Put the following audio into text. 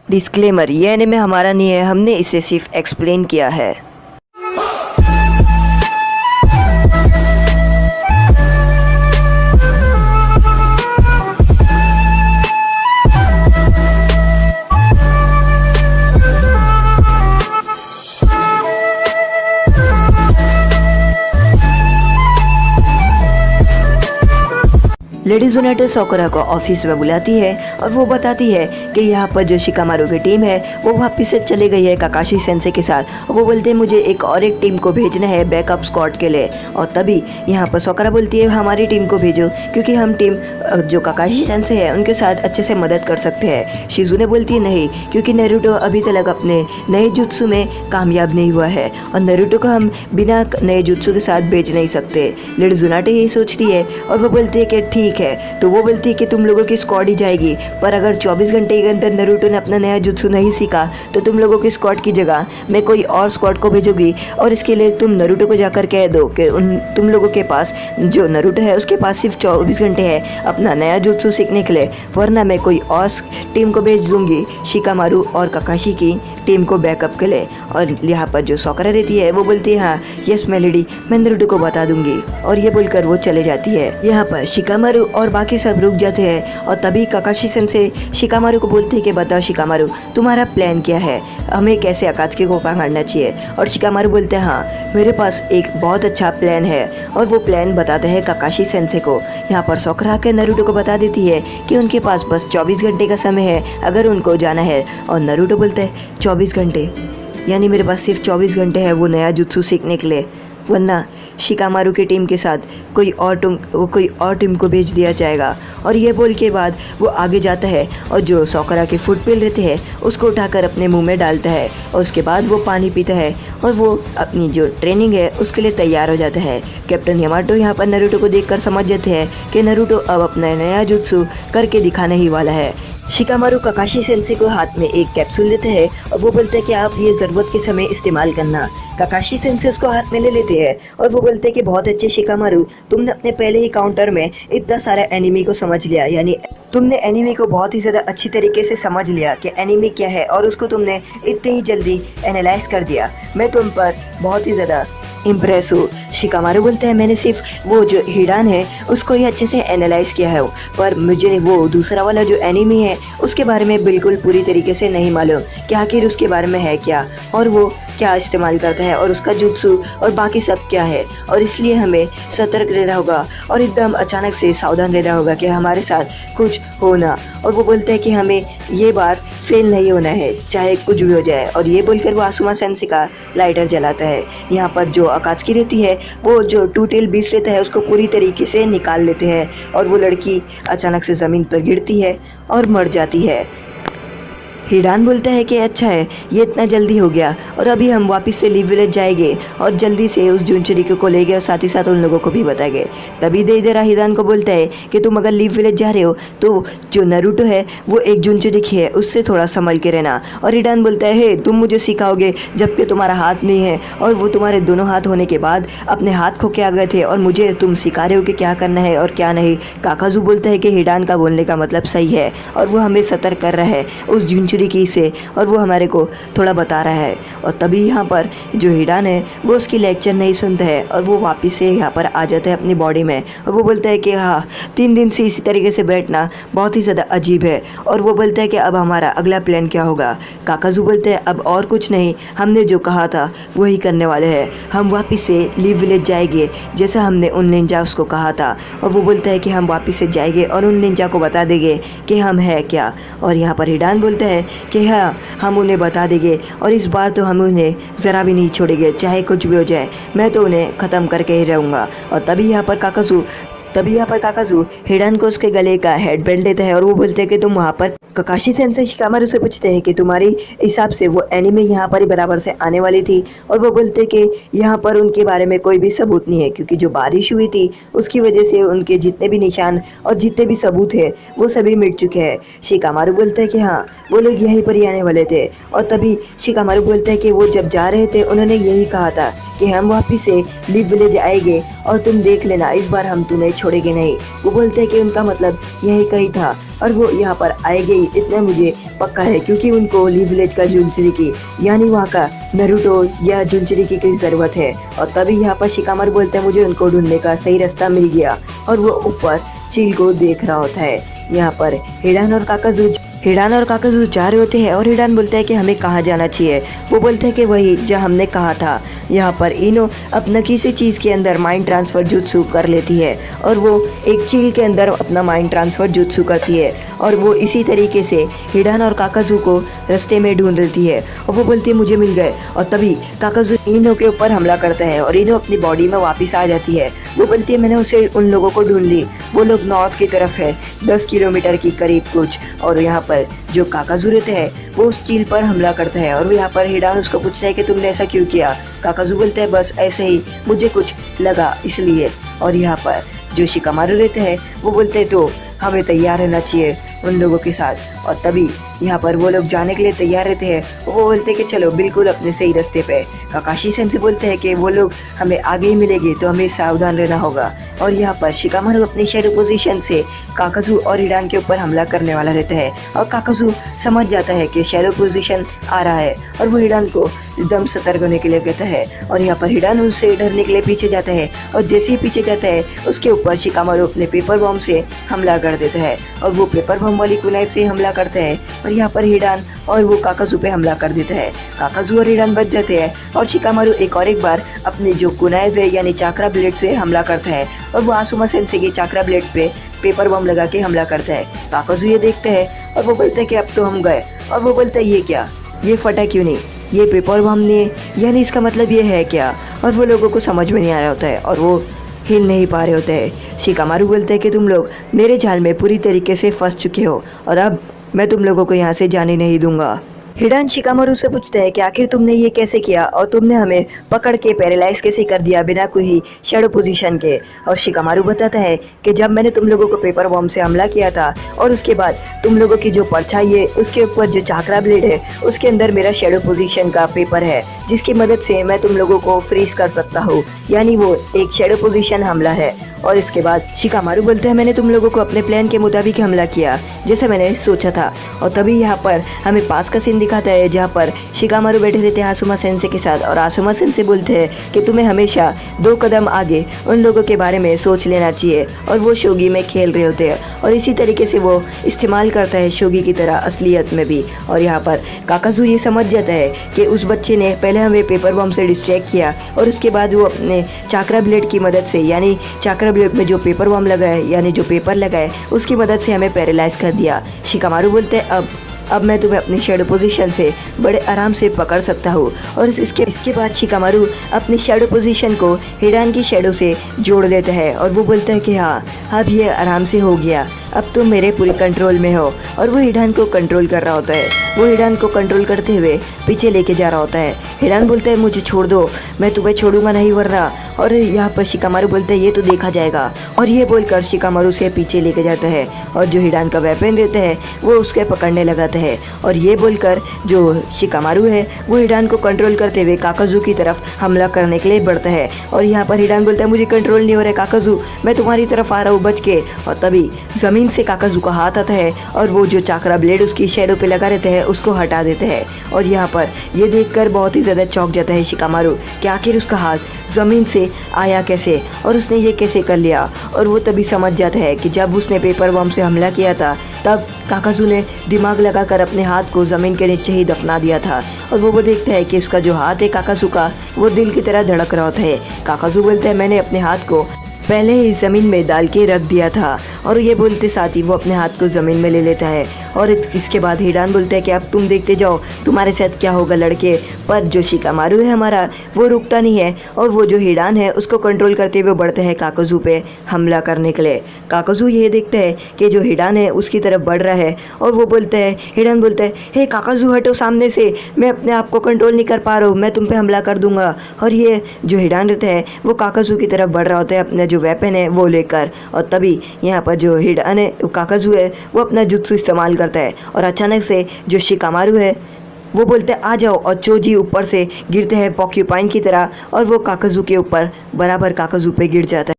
Disclaimer, ये anime हमारा नहीं है, हमने इसे सिर्फ एक्सप्लेन किया है। लेडी ज़ोनाटा साकुरा को ऑफिस में बुलाती है और वो बताती है कि यहाँ पर जो शिकामारू की टीम है वो वापस से चली गई है काकाशी सेंसे के साथ। वो बोलते हैं मुझे एक टीम को भेजना है बैकअप स्क्वाड के लिए। और तभी यहाँ पर साकुरा बोलती है हमारी टीम को भेजो, क्योंकि हम टीम जो काकाशी सेंसे है उनके साथ अच्छे से मदद कर सकते हैं। शिजुने बोलती है नहीं, क्योंकि नारुतो अभी तक अपने नए जुत्सु में कामयाब नहीं हुआ है और नारुतो को हम बिना नए जुत्सु के साथ भेज नहीं सकते। लेडी ज़ोनाटा यही सोचती है और वो बोलती है कि ठीक है। तो वो बोलती है कि तुम लोगों की स्क्वाड ही जाएगी, पर अगर 24 घंटे के अंदर नारुतो ने अपना नया जुत्सु नहीं सीखा तो तुम लोगों की स्क्वाड की जगह मैं कोई और स्क्वाड को भेजूंगी। और इसके लिए तुम नारुतो को जाकर कह दो कि तुम लोगों के पास जो नारुतो है उसके पास सिर्फ 24 घंटे है अपना नया जुत्सु सीखने के लिए, वरना मैं कोई और टीम को भेज दूंगी शिकामारू और काकाशी की टीम को बैकअप के लिए। और यहाँ पर जो साकुरा रहती है वो बोलती है हाँ यस मैं लेडी, मैं नारुतो को बता दूंगी। और ये बोलकर वो चले जाती है। यहाँ पर शिकामारू और बाकी सब रुक जाते हैं और तभी काकाशी सेंसे शिकामारू को बोलते हैं कि बताओ शिकामारू तुम्हारा प्लान क्या है, हमें कैसे अकात्सुकी को पकड़ना चाहिए। और शिकामारू बोलते हैं हाँ मेरे पास एक बहुत अच्छा प्लान है। और वो प्लान बताते हैं काकाशी सेंसे को। यहाँ पर साकुरा के नारुतो को बता देती है कि उनके पास बस 24 घंटे का समय है अगर उनको जाना है। और नारुतो बोलते हैं 24 घंटे, यानी मेरे पास सिर्फ 24 घंटे है वो नया जुत्सु सीखने के लिए, वरना शिकामारू की टीम के साथ कोई और टीम को भेज दिया जाएगा। और ये बोल के बाद वो आगे जाता है और जो साकुरा के फुट पिल रहते हैं उसको उठाकर अपने मुंह में डालता है और उसके बाद वो पानी पीता है और वो अपनी जो ट्रेनिंग है उसके लिए तैयार हो जाता है। कैप्टन यामाटो यहाँ पर नारुतो को देखकर समझ जाते हैं कि नारुतो अब अपना नया जुत्सु करके दिखाने ही वाला है। शिकामारू काकाशी सेंसे को हाथ में एक कैप्सूल देते हैं और वो बोलते हैं कि आप ये ज़रूरत के समय इस्तेमाल करना। काकाशी सेंसे उसको हाथ में ले लेते हैं और वो बोलते हैं कि बहुत अच्छे शिकामारू, तुमने अपने पहले ही काउंटर में इतना सारा एनिमी को समझ लिया, यानी तुमने एनिमी को बहुत ही ज़्यादा अच्छी तरीके से समझ लिया कि एनिमी क्या है और उसको तुमने इतने ही जल्दी एनालाइज कर दिया। मैं तुम पर बहुत ही ज़्यादा इम्प्रेस हूँ। शिकामारू बोलते हैं मैंने सिर्फ वो जो हिडान है उसको ही अच्छे से एनालाइज किया है, पर मुझे वो दूसरा वाला जो एनिमी है उसके बारे में बिल्कुल पूरी तरीके से नहीं मालूम कि आखिर उसके बारे में है क्या और वो क्या इस्तेमाल करता है और उसका जुत्सु और बाकी सब क्या है। और इसलिए हमें सतर्क रहना होगा और एकदम अचानक से सावधान रहना होगा कि हमारे साथ कुछ हो ना। और वो बोलते हैं कि हमें ये बार फेल नहीं होना है चाहे कुछ भी हो जाए। और ये बोलकर वो आसुमा सेंसे का लाइटर जलाता है। यहाँ पर जो अकात्सुकी रहती है वो जो टू टेल बीस्ट रहता है उसको पूरी तरीके से निकाल लेते हैं और वो लड़की अचानक से ज़मीन पर गिरती है और मर जाती है। हिडान बोलता है कि अच्छा है ये इतना जल्दी हो गया और अभी हम वापस से लीव विलेज जाएंगे और जल्दी से उस जुनचुरिको को ले गए और साथ ही साथ उन लोगों को भी बताएंगे। तभी देइदरा हिडान को बोलता है कि तुम अगर लीव विलेज जा रहे हो तो जो नारुतो है वो एक जुनचुरिकी है, उससे थोड़ा संभल के रहना। और हिडान बोलता है हे तुम मुझे सिखाओगे जबकि तुम्हारा हाथ नहीं है और वो तुम्हारे दोनों हाथ होने के बाद अपने हाथ खो के आ गए थे और मुझे तुम सिखा रहे हो कि क्या करना है और क्या नहीं। काकाजू बोलता है कि हिडान का बोलने का मतलब सही है और वो हमें सतर्क कर रहा है उस जुनचुरिकी से और वो हमारे को थोड़ा बता रहा है। और तभी यहाँ पर जो हिडान है वो उसकी लेक्चर नहीं सुनता है और वो वापस से यहाँ पर आ जाता है अपनी बॉडी में। और वो बोलता है कि हाँ 3 दिन से इसी तरीके से बैठना बहुत ही ज़्यादा अजीब है। और वो बोलता है कि अब हमारा अगला प्लान क्या होगा। काकाजू बोलते हैं अब और कुछ नहीं, हमने जो कहा था वही करने वाले हैं, हम वापस से लीव विलेज जाएंगे जैसा हमने उन निंजास को कहा था। और वो बोलता है कि हम वापस से जाएंगे और उन निंजा को बता देंगे कि हम है क्या। और यहाँ पर हिडान बोलता है कि हाँ हम उन्हें बता देंगे और इस बार तो हम उन्हें ज़रा भी नहीं छोड़ेंगे चाहे कुछ भी हो जाए, मैं तो उन्हें ख़त्म करके ही रहूँगा। और तभी यहाँ पर काकाजू हिडान को उसके गले का हेडबैंड देता है और वो बोलते हैं कि तुम वहाँ पर काकाशी सेंसे शिकामारू से पूछते हैं कि तुम्हारी हिसाब से वो एनिमे यहाँ पर ही बराबर से आने वाली थी। और वो बोलते हैं कि यहाँ पर उनके बारे में कोई भी सबूत नहीं है क्योंकि जो बारिश हुई थी उसकी वजह से उनके जितने भी निशान और जितने भी सबूत है वो सभी मिट चुके हैं। शिकामारू बोलते हैं कि हाँ वो लोग यहीं पर ही आने वाले थे। और तभी शिकामारू बोलते हैं कि वो जब जा रहे थे उन्होंने यही कहा था कि हम वापस से लीव विलेज आएंगे और तुम देख लेना इस बार हम तुम्हें छोड़ेगी नहीं। वो बोलते हैं कि उनका मतलब यही कहीं था और वो यहाँ पर आएंगे इतना मुझे पक्का है, क्योंकि उनको ली विलेज का जुनचिरिकी यानी वहाँ का नरूटो या जुनचिरिकी की ज़रूरत है। और तभी यहाँ पर शिकामारू बोलते हैं मुझे उनको ढूंढने का सही रास्ता मिल गया, और वो ऊपर चील को देख रहा होता है। यहाँ पर हिडान और काकाजू जा रहे होते हैं और हिडान बोलता है कि हमें कहाँ जाना चाहिए। वो बोलते हैं कि वही जहाँ हमने कहा था। यहाँ पर इनो अपना किसी चीज़ के अंदर माइंड ट्रांसफ़र जुत्सु कर लेती है और वो एक चील के अंदर अपना माइंड ट्रांसफ़र जुत्सु करती है, और वो इसी तरीके से हिडान और काकाजू को रास्ते में ढूंढ लेती है और वो बोलती है मुझे मिल गए। और तभी काकाजू इनो के ऊपर हमला करता है और इनो अपनी बॉडी में वापस आ जाती है। वो बोलती है मैंने उसे उन लोगों को ढूंढ ली, वो लोग नॉर्थ की तरफ है 10 किलोमीटर की करीब कुछ। और यहाँ पर जो काकाजू रहते हैं वो उस चील पर हमला करता है और यहाँ पर हिडान उसको पूछता है कि तुमने ऐसा क्यों किया। काकाजू बोलते हैं बस ऐसे ही मुझे कुछ लगा इसलिए। और यहाँ पर जो शिकामारू रहते हैं वो बोलते हैं तो हमें तैयार रहना चाहिए उन लोगों के साथ। और तभी यहाँ पर वो लोग जाने के लिए तैयार रहते हैं। वो बोलते हैं कि चलो बिल्कुल अपने सही रास्ते पे। काकाशी सेंसे बोलते हैं कि वो लोग हमें आगे ही मिलेंगे तो हमें सावधान रहना होगा। और यहाँ पर शिकामारू अपनी शेडो पोजीशन से काकाजू और हिडान के ऊपर हमला करने वाला रहता है और काकाजू समझ जाता है कि शेडो पोजीशन आ रहा है और वो हिडान को एकदम सतर्क होने के लिए कहता है। और यहाँ पर हिडान उससे डरने के लिए पीछे जाता है और जैसे ही पीछे जाता है उसके ऊपर शिकामारू अपने पेपर बॉम्ब से हमला कर देता है और वो पेपर बॉम्ब वाली कुनाइफ से हमला करता है और यहाँ पर हिडान और वो काकाजू पे हमला कर देता है। काकाजू और हिडान बच जाते हैं और शिकामारू एक बार अपने जो कुनाइफ है यानी चाकरा ब्लेड से हमला करता है और वो आसुमा सेंसे की चाकरा ब्लेड पे पेपर बम लगा के हमला करता है। काकाजू ये देखते हैं और वो बोलते हैं कि अब तो हम गए। और वो बोलता है ये क्या, ये फटा क्यों नहीं, ये पेपर बम ने यानी इसका मतलब ये है क्या। और वो लोगों को समझ में नहीं आ रहा होता है और वो हिल नहीं पा रहे होते हैं। शिकामारू बोलते हैं कि तुम लोग मेरे जाल में पूरी तरीके से फंस चुके हो और अब मैं तुम लोगों को यहाँ से जाने नहीं दूंगा। हिडान शिकामारू से पूछता है कि आखिर तुमने ये कैसे किया और तुमने हमें पकड़ के पैरालाइज कैसे कर दिया बिना कोई शेडो पोजीशन के। और शिकामारू बताता है कि जब मैंने तुम लोगों को पेपर बॉम्ब से हमला किया था और उसके बाद तुम लोगों की जो परछाई है उसके ऊपर जो चाकरा ब्लेड है उसके अंदर मेरा शेडो पोजीशन का पेपर है जिसकी मदद से मैं तुम लोगों को फ्रीज कर सकता हूँ, यानी वो एक शेडो पोजीशन हमला है। और इसके बाद शिकामारू बोलते हैं मैंने तुम लोगों को अपने प्लान के मुताबिक हमला किया जैसे मैंने सोचा था। और तभी यहाँ पर हमें पास का सीन दिखाता है जहाँ पर शिकामारू बैठे रहते हैं आसुमा सेंसे के साथ और आसुमा सेंसे बोलते हैं कि तुम्हें हमेशा 2 कदम आगे उन लोगों के बारे में सोच लेना चाहिए। और वो शोगी में खेल रहे होते हैं और इसी तरीके से वो इस्तेमाल करता है शोगी की तरह असलियत में भी। और यहाँ पर काकाजू ये समझ जाता है कि उस बच्चे ने पहले हमें पेपर बम से डिस्ट्रैक्ट किया और उसके बाद वो अपने चाकरा ब्लेड की मदद से यानी चाकरा ब्लेड में जो पेपर बम लगा है यानी जो पेपर लगा है उसकी मदद से हमें पैरालाइज कर दिया। शिकामारू बोलते हैं अब मैं तुम्हें अपनी शेडो पोजीशन से बड़े आराम से पकड़ सकता हूँ। और इसके बाद शिकामारू अपनी शेडो पोजीशन को हिडान की शेडो से जोड़ देता है और वो बोलता है कि हाँ अब ये आराम से हो गया, अब तुम मेरे पूरे कंट्रोल में हो। और वो हिडान को कंट्रोल कर रहा होता है, वो हिडान को कंट्रोल करते हुए पीछे लेके जा रहा होता है। हिडान बोलता है मुझे छोड़ दो, मैं तुम्हें छोड़ूंगा नहीं वरना। और यहाँ पर शिकामारू बोलता है ये तो देखा जाएगा। और ये बोलकर शिकामारू से पीछे लेके जाता है और जो हिडान का वेपन रहता है वो उसके पकड़ने लगाता है। और ये बोलकर जो शिकामारू है वो हिडान को कंट्रोल करते हुए काकाजू की तरफ हमला करने के लिए बढ़ता है। और यहाँ पर हिडान बोलता है मुझे कंट्रोल नहीं हो रहा है काकाजू, मैं तुम्हारी तरफ आ रहा हूँ बच के। और तभी ज़मीन से काकाजू का हाथ आता है और वो जो चाकरा ब्लेड उसकी शेडो पे लगा रहता है उसको हटा देते हैं। और यहाँ पर ये देखकर बहुत ही ज़्यादा चौंक जाता है शिकामारू कि आखिर उसका हाथ ज़मीन से आया कैसे और उसने ये कैसे कर लिया। और वो तभी समझ जाता है कि जब उसने पेपर बम से हमला किया था तब काकाजू ने दिमाग लगाकर अपने हाथ को ज़मीन के नीचे ही दफना दिया था। और वो देखता है कि उसका जो हाथ है काकाजू का वो दिल की तरह धड़क रहा होता है। काकाजू बोलते हैं मैंने अपने हाथ को पहले ही ज़मीन में डाल के रख दिया था। और ये बोलते साथ ही वो अपने हाथ को ज़मीन में ले लेता है। और इसके बाद हिडान बोलता है कि अब तुम देखते जाओ तुम्हारे साथ क्या होगा लड़के। पर जो शिकामारू है हमारा वो रुकता नहीं है और वो जो हिडान है उसको कंट्रोल करते हुए बढ़ते हैं काकाजू पे हमला करने के लिए। काकाजू ये देखते हैं कि जो हिडान है उसकी तरफ बढ़ रहा है और वो बोलते हैं, हिडान बोलता है हे काकाजू हटो सामने से, मैं अपने आप को कंट्रोल नहीं कर पा रहा हूँ, मैं तुम पे हमला कर दूंगा। और ये जो हिडान रहता है वो काकाजू की तरफ बढ़ रहा होता है अपना जो वेपन है वो लेकर। और तभी यहाँ पर जो हिडान है काकाजू है वो अपना जुत्सु इस्तेमाल करता है और अचानक से जो शिकामारू है वो बोलते हैं आ जाओ। और चोजी ऊपर से गिरते हैं पॉक्यूपाइन की तरह और वो काकाजू के ऊपर बराबर काकाजू पे गिर जाता है।